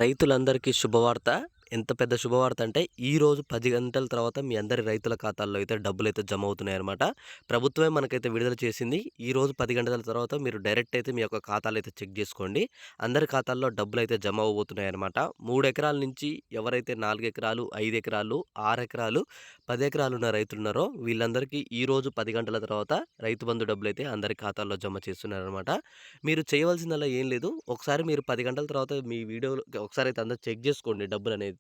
రైతులందరికీ శుభవార్త. ఎంత పెద్ద శుభవార్త అంటే, ఈరోజు 10 గంటల తర్వాత మీ అందరి రైతుల ఖాతాల్లో అయితే డబ్బులైతే జమ అవుతున్నాయన్నమాట. ప్రభుత్వమే మనకైతే విడుదల చేసింది. ఈరోజు 10 గంటల తర్వాత మీరు డైరెక్ట్ అయితే మీ యొక్క ఖాతాలైతే చెక్ జేసుకోండి. అందరి ఖాతాల్లో డబ్బులైతే జమ అవ్వబోతున్నాయన్నమాట. 3 ఎకరాల నుంచి ఎవరైతే 4 ఎకరాలు, 5 ఎకరాలు, 6 ఎకరాలు, 10 ఎకరాలున్న రైతులున్నారో వీళ్ళందరికీ ఈరోజు 10 గంటల తర్వాత రైతు బంధు డబ్బులైతే అందరి ఖాతాల్లో జమ చేస్తున్నారన్నమాట. మీరు చేయవలసిందల్లా ఏం లేదు. ఒకసారి మీరు 10 గంటల తర్వాత మీ వీడియోలో ఒకసారైతే అందరూ చెక్ జేసుకోండి డబ్బులనైతే.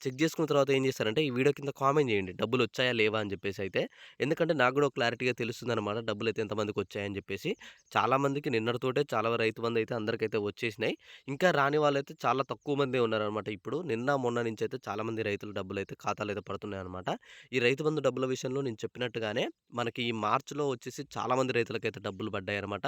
చెక్ జేసుకున్న తర్వాత ఏం చేస్తారంటే, ఈ వీడియో కింద కామెంట్ జేయండి. డబ్బులొచ్చాయా? లేవా? అని జెప్పేసైతే. ఎందుకంటే నాకు గూడా ఒక క్లారిటీగా తెలుస్తుందనమాట. డబ్బులైతే ఎంతమందికొచ్చాయని జెప్పేసి. చాలామందికి నిన్నటితోటే చాలా రైతు బంధయితే అందరికైతే వచ్చేసినాయి. ఇంకా రాని వాళ్ళైతే చాలా తక్కువ మందే ఉన్నారనమాట ఇప్పుడు. నిన్న, మొన్న నుంచయితే చాలామంది రైతుల డబ్బులైతే ఖాతాలైతే పడుతున్నాయనమాట. ఈ రైతు బంధు డబ్బుల విషయంలో నేను చెప్పినట్టుగానే మనకి ఈ మార్చ్‌లో వచ్చేసి చాలా మంది రైతులకైతే డబ్బులు పడ్డాయనమాట.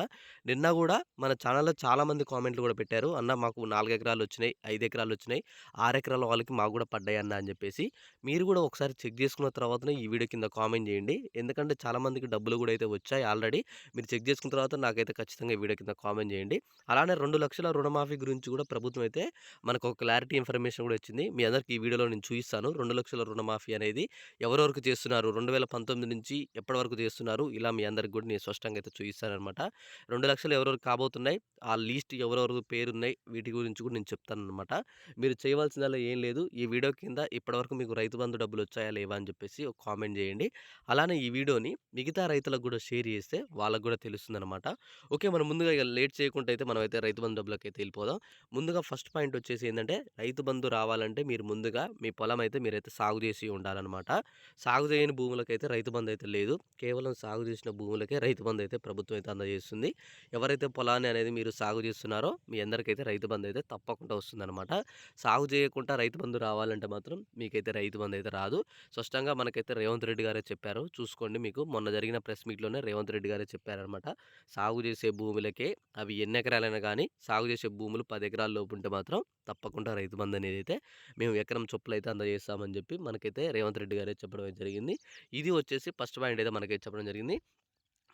నిన్న గూడా మన ఛానెల్‌లో చాలామంది కామెంట్లు గూడా పెట్టారు. "అన్న మాకు 4 ఎకరాలొచ్చినాయి, 5 ఎకరాలొచ్చినాయి, 6 ఎకరాల వాళ్ళకి మాకు గూడా పడ్డాయన్న" అని జెప్పేసి. మీరు గూడా ఒకసారి చెక్ జేసుకున్న తర్వాతనే ఈ వీడియో కింద కామెంట్ జేయండి. ఎందుకంటే చాలామందికి డబ్బులు గూడా అయితే వచ్చాయి ఆల్రెడీ. మీరు చెక్ జేసుకున్న తర్వాత నాకైతే ఖచ్చితంగా ఈ వీడియో కింద కామెంట్ జేయండి. అలానే 2,00,000 రుణమాఫీ గురించి గూడా ప్రభుత్వం అయితే మనకొక క్లారిటీ ఇన్ఫర్మేషన్ గూడా ఇచ్చింది. మీ అందరికి ఈ వీడియోలో నేను చూయిస్తాను. 2,00,000 రుణమాఫీ అనేది ఎవరెవరికి చేస్తున్నారు, 2019 నుంచి ఎప్పటి వరకు చేస్తున్నారు, ఇలా మీ అందరికి గూడా నేను స్పష్టంగా అయితే చూయిస్తాననమాట. 2,00,000 ఎవరెవరికి కాబోతున్నాయి, ఆ లీస్ట్ ఎవరెవరి పేరున్నాయి, వీటి గురించి కూడా నేను చెప్తాననమాట. మీరు చేయవలసిందల్లా ఏం లేదు. ఈ వీడియో కింద ఇప్పటివరకు మీకు రైతు బంధు డబ్బులొచ్చాయా లేవా అని చెప్పేసి ఒక కామెంట్ చేయండి. అలానే ఈ వీడియోని మిగతా రైతులకు గూడా షేర్ చేస్తే వాళ్ళకి గూడా తెలుస్తుందనమాట. ఓకే. మనం ముందుగా ఇగ లేట్ చేయకుండా అయితే మనమైతే రైతు బంధు డబ్బులకైతే ఎళ్ళిపోదాం. ముందుగా ఫస్ట్ పాయింట్ వచ్చేసి ఏందంటే, రైతు బంధు రావాలంటే మీరు ముందుగా మీ పొలం అయితే మీరైతే సాగు చేసి ఉండాలనమాట. సాగు చేయని భూములకైతే రైతు బంధయితే లేదు. కేవలం సాగు చేసిన భూములకే రైతు బంధయితే ప్రభుత్వం అయితే అందజేస్తుంది. ఎవరైతే పొలాన్ని అనేది మీరు సాగు చేస్తున్నారో మీ అందరికైతే రైతు బంధు అయితే తప్పకుండా వస్తుందనమాట. సాగు చేయకుండా రైతు బంధు రావాలంటే మాత్రం మీకైతే రైతు బంధు అయితే రాదు. స్పష్టంగా మనకైతే రేవంత్ రెడ్డి గారే చెప్పారు. చూసుకోండి, మీకు మొన్న జరిగిన ప్రెస్ మీట్‌లోనే రేవంత్ రెడ్డి గారే చెప్పారనమాట. సాగు చేసే భూములకే, అవి ఎన్ని ఎకరాలైనా గానీ సాగు చేసే భూములు 10 ఎకరాల లోపు ఉంటే మాత్రం తప్పకుండా రైతు బంధు అనేదైతే మేము ఎకరం చొప్పున అయితే అందజేస్తామని చెప్పి మనకైతే రేవంత్ రెడ్డి గారే చెప్పడం అయితే జరిగింది. ఇది వచ్చేసి ఫస్ట్ పాయింట్ అయితే మనకైతే చెప్పడం జరిగింది.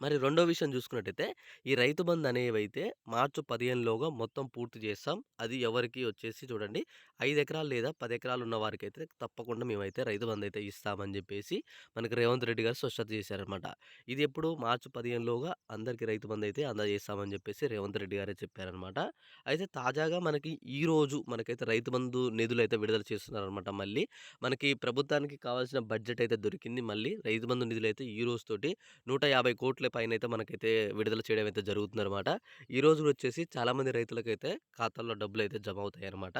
మరి రెండో విషయం చూసుకున్నట్టయితే, ఈ రైతు బంధు అనేవైతే మార్చి 15లోగా మొత్తం పూర్తి చేస్తాం. అది ఎవరికి వచ్చేసి చూడండి, 5 ఎకరాలు లేదా 10 ఎకరాలు ఉన్న వారికైతే తప్పకుండా మేమైతే రైతు బంధు అయితే ఇస్తామని చెప్పేసి మనకి రేవంత్ రెడ్డి గారు స్పష్టత చేశారనమాట. ఇది ఎప్పుడు మార్చి 15లోగా అందరికీ రైతు బంధు అయితే అందజేస్తామని చెప్పేసి రేవంత్ రెడ్డి గారే చెప్పారనమాట. అయితే తాజాగా మనకి ఈరోజు మనకైతే రైతు బంధు నిధులైతే విడుదల చేస్తున్నారనమాట మళ్ళీ. మనకి ప్రభుత్వానికి కావాల్సిన బడ్జెట్ అయితే దొరికింది మళ్ళీ. రైతు బంధు నిధులైతే ఈ రోజుతోటి 150,00,00,000 పైనైతే మనకైతే విడుదల చేయడం అయితే జరుగుతుందనమాట. ఈ రోజు వచ్చేసి చాలామంది రైతులకైతే ఖాతాల్లో డబ్బులైతే జమ అవుతాయన్నమాట.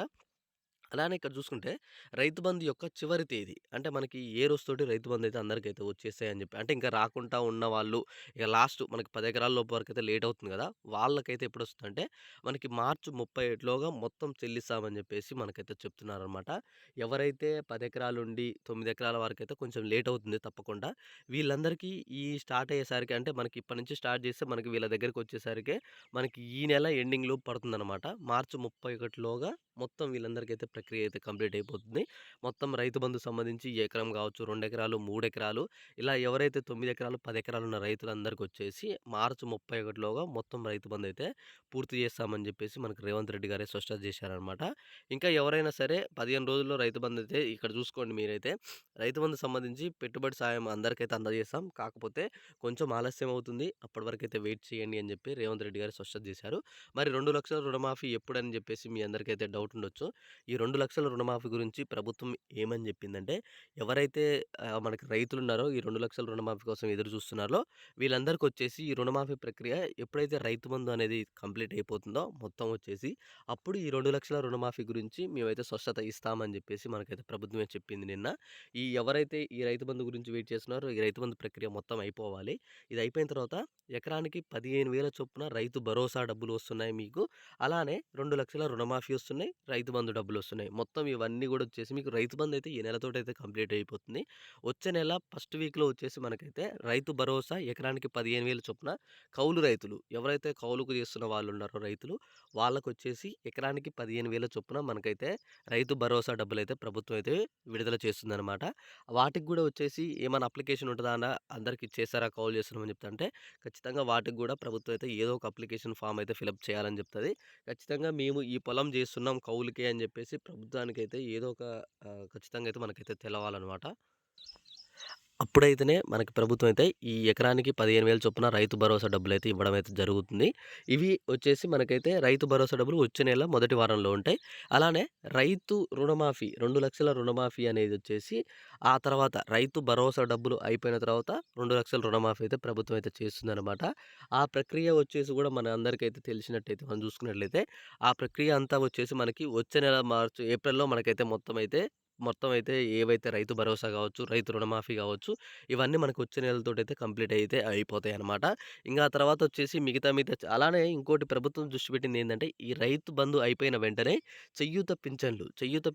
అలానే ఇక్కడ చూసుకుంటే రైతు బంధు యొక్క చివరి తేదీ అంటే మనకి ఏ రోజుతోటి రైతు బంధు అయితే అందరికైతే వచ్చేస్తాయని చెప్పి, అంటే ఇంకా రాకుండా ఉన్న వాళ్ళు ఇక లాస్ట్ మనకి 10 ఎకరాల లోపు వరకు అయితే లేట్ అవుతుంది కదా, వాళ్ళకైతే ఎప్పుడు వస్తుందంటే మనకి మార్చి 31లోగా మొత్తం చెల్లిస్తామని చెప్పేసి మనకైతే చెప్తున్నారనమాట. ఎవరైతే 10 ఎకరాలు ఉండి 9 ఎకరాల వరకు అయితే కొంచెం లేట్ అవుతుంది తప్పకుండా. వీళ్ళందరికీ ఈ స్టార్ట్ అయ్యేసరికి అంటే మనకి ఇప్పటి నుంచి స్టార్ట్ చేస్తే మనకి వీళ్ళ దగ్గరికి వచ్చేసరికి మనకి ఈ నెల ఎండింగ్ లోపు పడుతుందనమాట. మార్చి 31లోగా మొత్తం వీళ్ళందరికైతే ప్రక్రియ అయితే కంప్లీట్ అయిపోతుంది. మొత్తం రైతు బంధుకు సంబంధించి ఎకరం కావచ్చు, 2 ఎకరాలు, 3 ఎకరాలు, ఇలా ఎవరైతే 9 ఎకరాలు, 10 ఎకరాలు ఉన్న రైతులందరికొచ్చేసి మార్చి 31లోగా మొత్తం రైతు బంధు అయితే పూర్తి చేస్తామని చెప్పేసి మనకు రేవంత్ రెడ్డి గారే స్పష్టత చేశారనమాట. ఇంకా ఎవరైనా సరే 15 రోజుల్లో రైతు బంధు అయితే ఇక్కడ చూసుకోండి మీరైతే. రైతు బంధుకు సంబంధించి పెట్టుబడి సాయం అందరికైతే అందజేస్తాం. కాకపోతే కొంచెం ఆలస్యం అవుతుంది. అప్పటి వరకైతే వెయిట్ చేయండి అని చెప్పి రేవంత్ రెడ్డి గారు స్పష్టత చేశారు. మరి 2,00,000 రుణమాఫీ ఎప్పుడని జెప్పేసి మీ అందరికైతే డౌట్ ఉండొచ్చు. ఈ 2,00,000 రుణమాఫీ గురించి ప్రభుత్వం ఏమని జెప్పిందంటే, ఎవరైతే మనకి రైతులున్నారో ఈ 2,00,000 రుణమాఫీ కోసం ఎదురు చూస్తున్నారో వీళ్ళందరికొచ్చేసి ఈ రుణమాఫీ ప్రక్రియ ఎప్పుడైతే రైతు బంధు అనేది కంప్లీట్ అయిపోతుందో మొత్తం వచ్చేసి, అప్పుడు ఈ 2,00,000 రుణమాఫీ గురించి మేమైతే స్పష్టత ఇస్తామని జెప్పేసి మనకైతే ప్రభుత్వమే చెప్పింది నిన్న. ఈ ఎవరైతే ఈ రైతు బంధు గురించి వెయిట్ చేస్తున్నారో ఈ రైతు బంధు ప్రక్రియ మొత్తం అయిపోవాలి. ఇది అయిపోయిన తర్వాత ఎకరానికి 15,000 చొప్పున రైతు భరోసా డబ్బులు వస్తున్నాయి మీకు. అలానే 2,00,000 రుణమాఫీ వస్తున్నాయి. రైతు బంధు డబ్బులొస్తున్నాయి. మొత్తం ఇవన్నీ గూడా వచ్చేసి మీకు రైతు బంధు అయితే ఈ నెలతోటైతే కంప్లీట్ అయిపోతుంది. వచ్చే నెల ఫస్ట్ వీక్‌లో వచ్చేసి మనకైతే రైతు భరోసా ఎకరానికి 15,000 చొప్పున కౌలు రైతులు ఎవరైతే కౌలుకు చేస్తున్న వాళ్ళున్నారో రైతులు, వాళ్ళకొచ్చేసి ఎకరానికి 15,000 చొప్పున మనకైతే రైతు భరోసా డబ్బులైతే ప్రభుత్వం అయితే విడుదల చేస్తుందనమాట. వాటికి గూడా వచ్చేసి ఏమన్నా అప్లికేషన్ ఉంటదా అన్న, అందరికి ఇచ్చేసారా కౌలు చేస్తున్నామని చెప్తే అంటే ఖచ్చితంగా వాటికి గూడా ప్రభుత్వం అయితే ఏదో ఒక అప్లికేషన్ ఫామ్ అయితే ఫిలప్ చేయాలని చెప్తది. ఖచ్చితంగా మేము ఈ పొలం చేస్తున్నాం, కౌలుకే అని జెప్పేసి ప్రభుత్వానికైతే ఏదో ఒక ఖచ్చితంగా అయితే మనకైతే తెలవాలనమాట. అప్పుడైతేనే మనకి ప్రభుత్వం అయితే ఈ ఎకరానికి 15,000 చొప్పున రైతు భరోసా డబ్బులైతే ఇవ్వడం అయితే జరుగుతుంది. ఇవి వచ్చేసి మనకైతే రైతు భరోసా డబ్బులు వచ్చే నెల మొదటి వారంలో ఉంటాయి. అలానే రైతు రుణమాఫీ 2,00,000 రుణమాఫీ అనేదొచ్చేసి ఆ తర్వాత రైతు భరోసా డబ్బులు అయిపోయిన తర్వాత 2,00,000 రుణమాఫీ అయితే ప్రభుత్వం అయితే చేస్తుందనమాట. ఆ ప్రక్రియ వచ్చేసి గూడా మన అందరికైతే తెలిసినట్టయితే మనం చూసుకున్నట్లయితే ఆ ప్రక్రియ అంతా వచ్చేసి మనకి వచ్చే నెల మార్చ్, ఏప్రిల్‌లో మనకైతే మొత్తం అయితే ఏవైతే రైతు భరోసా గావచ్చు, రైతు రుణమాఫీ గావచ్చు, ఇవన్నీ మనకు వచ్చే నెలతోటైతే కంప్లీట్ అయితే అయిపోతాయన్నమాట. ఇంగా ఆ తర్వాతొచ్చేసి మిగతా అలానే ఇంకోటి ప్రభుత్వం దృష్టి పెట్టిందేందంటే, ఈ రైతు బంధు అయిపోయిన వెంటనే చేయూత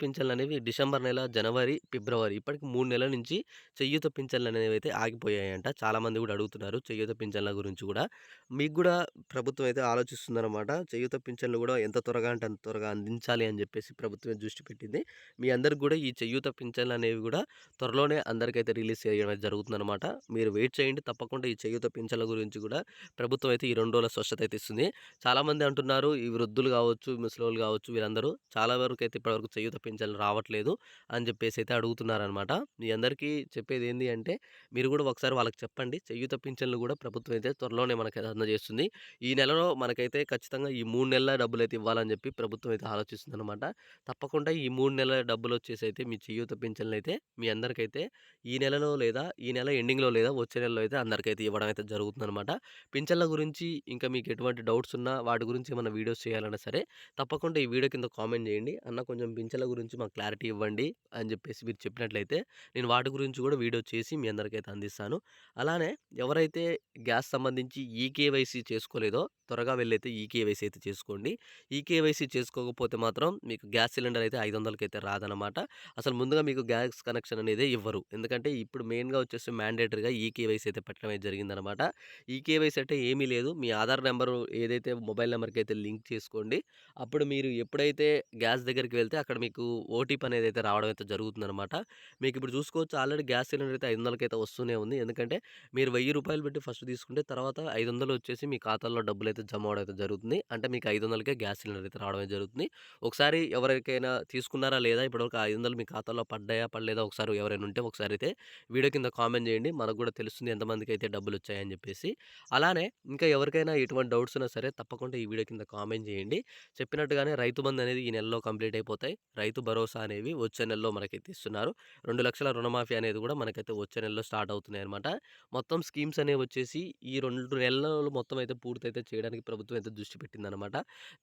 పింఛన్లనేవి డిసెంబర్ నెల, జనవరి, ఫిబ్రవరి ఇప్పటికి 3 నెలల నుంచి చేయూత పింఛన్లనేవైతే ఆగిపోయాయంట. చాలామంది గూడా అడుగుతున్నారు చేయూత పింఛన్ల గురించి గూడా. మీకు గూడా ప్రభుత్వం అయితే ఆలోచిస్తుందనమాట. చేయూత పింఛన్లు గూడా ఎంత త్వరగా అంటే అంత త్వరగా అందించాలి అని జెప్పేసి ప్రభుత్వమే దృష్టి పెట్టింది. మీ అందరికి గూడా ఈ చేయూత పింఛన్లనేవి గూడా త్వరలోనే అందరికైతే రిలీజ్ చేయడం అయితే జరుగుతుందనమాట. మీరు వెయిట్ చేయండి. తప్పకుండా ఈ చేయూత పింఛన్ల గురించి గూడా ప్రభుత్వం అయితే ఈ 2 రోజుల స్పష్టత అయితే ఇస్తుంది. చాలామంది అంటున్నారు ఈ వృద్ధులు గావచ్చు, ముసలోళ్ళు గావచ్చు వీళ్ళందరూ చాలా వరకైతే ఇప్పటివరకు చేయూత పింఛన్లు రావట్లేదు అని జెప్పేసి అయితే అడుగుతున్నారనమాట. మీ అందరికీ చెప్పేదేంది అంటే మీరు గూడా ఒకసారి వాళ్ళకి చెప్పండి. చేయూత పింఛన్లు గూడా ప్రభుత్వం అయితే త్వరలోనే మనకైతే అందజేస్తుంది. ఈ నెలలో మనకైతే ఖచ్చితంగా ఈ 3 నెలల డబ్బులైతే ఇవ్వాలని జెప్పి ప్రభుత్వం అయితే ఆలోచిస్తుందనమాట. తప్పకుండా ఈ 3 నెలల డబ్బులొచ్చేసైతే మీ చేయూత పింఛన్లయితే మీ అందరికైతే ఈ నెలలో లేదా ఈ నెల ఎండింగ్‌లో లేదా వచ్చే నెలలో అయితే అందరికైతే ఇవ్వడం అయితే జరుగుతుందనమాట. పింఛన్ల గురించి ఇంకా మీకు ఎటువంటి డౌట్స్ ఉన్నా వాటి గురించి ఏమన్నా వీడియోస్ చేయాలన్నా సరే తప్పకుండా ఈ వీడియో కింద కామెంట్ చేయండి. అన్న కొంచెం పింఛన్ల గురించి మాకు క్లారిటీ ఇవ్వండి అని చెప్పేసి మీరు చెప్పినట్లయితే నేను వాటి గురించి కూడా వీడియో చేసి మీ అందరికైతే అందిస్తాను. అలానే ఎవరైతే గ్యాస్ సంబంధించి ఈకేవైసీ చేసుకోలేదో త్వరగా వెళ్ళైతే ఈకేవైసీ అయితే చేసుకోండి. ఈకేవైసీ చేసుకోకపోతే మాత్రం మీకు గ్యాస్ సిలిండర్ అయితే 500కైతే రాదనమాట. అసలు ముందుగా మీకు గ్యాస్ కనెక్షన్ అనేదే ఇవ్వరు. ఎందుకంటే ఇప్పుడు మెయిన్‌గా వచ్చేసి మ్యాండేటరీగా ఈకేవైసీ అయితే పెట్టడం అయితే జరిగిందనమాట. ఈకేవైసీ అంటే ఏమీ లేదు. మీ ఆధార్ నంబరు ఏదైతే మొబైల్ నంబర్‌కైతే లింక్ చేసుకోండి. అప్పుడు మీరు ఎప్పుడైతే గ్యాస్ దగ్గరికి వెళ్తే అక్కడ మీకు ఓటీపీ అనేదైతే రావడం అయితే జరుగుతుందనమాట. మీకిప్పుడు చూసుకోవచ్చు ఆల్రెడీ గ్యాస్ సిలిండర్ అయితే 500కైతే వస్తూనే ఉంది. ఎందుకంటే మీరు రూ. 1000 పెట్టి ఫస్ట్ తీసుకుంటే తర్వాత 500 వచ్చేసి మీ ఖాతాలో డబ్బులైతే జమ అవ్వడం అయితే జరుగుతుంది. అంటే మీకు 500కే గ్యాస్ సిలిండర్ అయితే రావడం అయితే జరుగుతుంది. ఒకసారి ఎవరికైనా తీసుకున్నారా లేదా? ఇప్పటివరకు 500 మీ ఖాతాలో పడ్డాయా? పడలేదా? ఒకసారి ఎవరైనా ఉంటే ఒకసారి అయితే వీడియో కింద కామెంట్ చేయండి. మనకు కూడా తెలుస్తుంది ఎంతమందికైతే డబ్బులొచ్చాయని చెప్పేసి. అలానే ఇంకా ఎవరికైనా ఎటువంటి డౌట్స్ ఉన్నా సరే తప్పకుండా ఈ వీడియో కింద కామెంట్ చేయండి. చెప్పినట్టుగానే రైతు బంధు అనేది ఈ నెలలో కంప్లీట్ అయిపోతాయి. రైతు భరోసా అనేవి వచ్చే నెలలో మనకైతే ఇస్తున్నారు. 2,00,000 రుణమాఫీ అనేది కూడా మనకైతే వచ్చే నెలలో స్టార్ట్ అవుతున్నాయన్నమాట. మొత్తం స్కీమ్స్ అనేవి వచ్చేసి ఈ 2 నెలల్లో మొత్తం అయితే పూర్తయితే చేయడానికి ప్రభుత్వం అయితే దృష్టి పెట్టిందనమాట.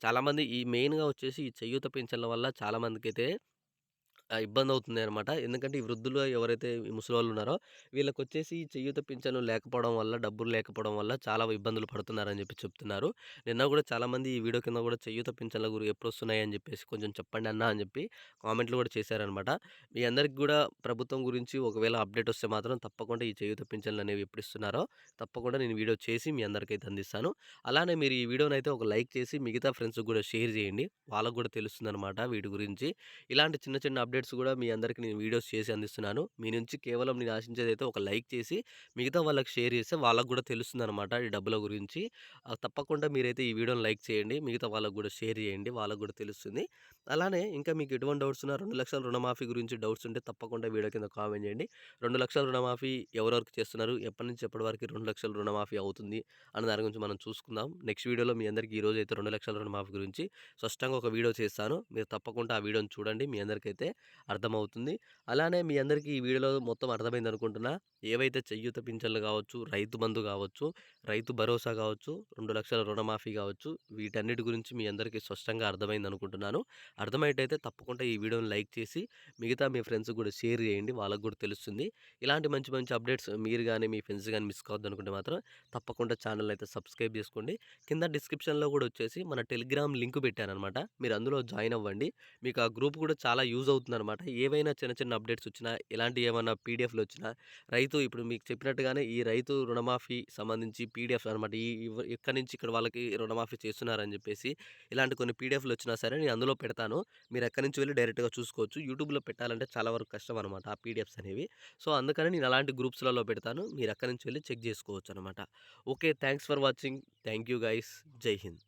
చాలామంది ఈ మెయిన్‌గా వచ్చేసి ఈ చేయూత పింఛన్ల వల్ల చాలా మందికైతే ఇబ్బందవుతుందనమాట. ఎందుకంటే ఈ వృద్ధులు ఎవరైతే ఈ ముసలోళ్ళున్నారో వీళ్ళకొచ్చేసి ఈ చేయూత పింఛను లేకపోవడం వల్ల, డబ్బులు లేకపోవడం వల్ల చాలా ఇబ్బందులు పడుతున్నారని జెప్పి చెప్తున్నారు. నిన్న గూడా చాలామంది ఈ వీడియో కింద గూడా చేయూత పింఛన్ల ఎప్పుడొస్తున్నాయని జెప్పేసి కొంచెం చెప్పండి అన్న అని జెప్పి కామెంట్లు గూడా చేశారనమాట. మీ అందరికి గూడా ప్రభుత్వం గురించి ఒకవేళ అప్డేట్ వస్తే మాత్రం తప్పకుండా ఈ చేయూత పింఛన్లనేవి ఎప్పుడిస్తున్నారో తప్పకుండా నేను వీడియో చేసి మీ అందరికైతే అందిస్తాను. అలానే మీరు ఈ వీడియోనైతే ఒక లైక్ చేసి మిగతా ఫ్రెండ్స్‌కి గూడా షేర్ జేయండి. వాళ్ళకి గూడా తెలుస్తుందనమాట వీటి గురించి. ఇలాంటి చిన్న చిన్న అప్డేట్స్ కూడా మీ అందరికి నేను వీడియోస్ చేసి అందిస్తున్నాను. మీ నుంచి కేవలం నేను ఆశించేదైతే ఒక లైక్ చేసి మిగతా వాళ్ళకి షేర్ చేస్తే వాళ్ళకి కూడా తెలుస్తుందనమాట ఈ డబ్బుల గురించి. తప్పకుండా మీరైతే ఈ వీడియోని లైక్ చేయండి. మిగతా వాళ్ళకి కూడా షేర్ చేయండి. వాళ్ళకి కూడా తెలుస్తుంది. అలానే ఇంకా మీకు ఎటువంటి డౌట్స్ ఉన్నా 2,00,000 రుణమాఫీ గురించి డౌట్స్ ఉంటే తప్పకుండా వీడియో కింద కామెంట్ చేయండి. 2,00,000 రుణమాఫీ ఎవరెవరికి చేస్తున్నారు? ఎప్పటి నుంచి ఎప్పటి వరకు 2,00,000 రుణమాఫీ అవుతుంది? అన్న దాని గురించి మనం చూసుకుందాం. నెక్స్ట్ వీడియోలో మీ అందరికీ ఈరోజైతే 2,00,000 రుణమాఫీ గురించి స్పష్టంగా ఒక వీడియో చేస్తాను. మీరు తప్పకుండా ఆ వీడియోని చూడండి. మీ అందరికైతే అర్థమవుతుంది. అలానే మీ అందరికీ ఈ వీడియోలో మొత్తం అర్థమైందనుకుంటున్నా. ఏవైతే చేయూత పింఛన్లు గావచ్చు, రైతు బంధు గావచ్చు, రైతు భరోసా గావచ్చు, 2,00,000 రుణమాఫీ గావచ్చు, వీటన్నిటి గురించి మీ అందరికీ స్పష్టంగా అర్థమైందనుకుంటున్నాను. అర్థమయ్యేట్టయితే తప్పకుండా ఈ వీడియోని లైక్ చేసి, మిగతా మీ ఫ్రెండ్స్‌కి గూడా షేర్ జేయండి. వాళ్ళకి గూడా తెలుస్తుంది. ఇలాంటి మంచి మంచి అప్డేట్స్ మీరు గాని, మీ ఫ్రెండ్స్ గాని మిస్ కావద్దనుకుంటే మాత్రం తప్పకుండా ఛానెల్ అయితే సబ్స్క్రైబ్ జేసుకోండి. కింద డిస్క్రిప్షన్‌లో గూడా వచ్చేసి మన టెలిగ్రామ్ లింక్ పెట్టాననమాట. మీరు అందులో జాయిన్ అవ్వండి. మీకు ఆ గ్రూప్ కూడా చాలా యూజ్ అవుతుందనమాట. ఏవైనా చిన్న చిన్న అప్డేట్స్ వచ్చినా, ఎలాంటి ఏమన్నా పీడిఎఫ్‌లొచ్చినా, ఇప్పుడు మీకు చెప్పినట్టుగానే ఈ రైతు రుణమాఫీ సంబంధించి పీడిఎఫ్స్ అనమాట. ఈ ఇవ్ ఇక్కడి నుంచి ఇక్కడ వాళ్ళకి రుణమాఫీ చేస్తున్నారని జెప్పేసి, ఇలాంటి కొన్ని పీడిఎఫ్‌లొచ్చినా సరే నేను అందులో పెడతాను. మీరు ఎక్కడి నుంచి వెళ్లి డైరెక్ట్‌గా చూసుకోవచ్చు. యూట్యూబ్‌లో పెట్టాలంటే చాలా వరకు కష్టం అనమాట ఆ పీడిఎఫ్స్ అనేవి. సో, అందుకని నేను అలాంటి గ్రూప్స్‌లలో పెడతాను. మీరు అక్కడి నుంచి వెళ్లి చెక్ జేసుకోవచ్చనమాట. Okay. Thanks for watching. Thank you guys. Jai Hind.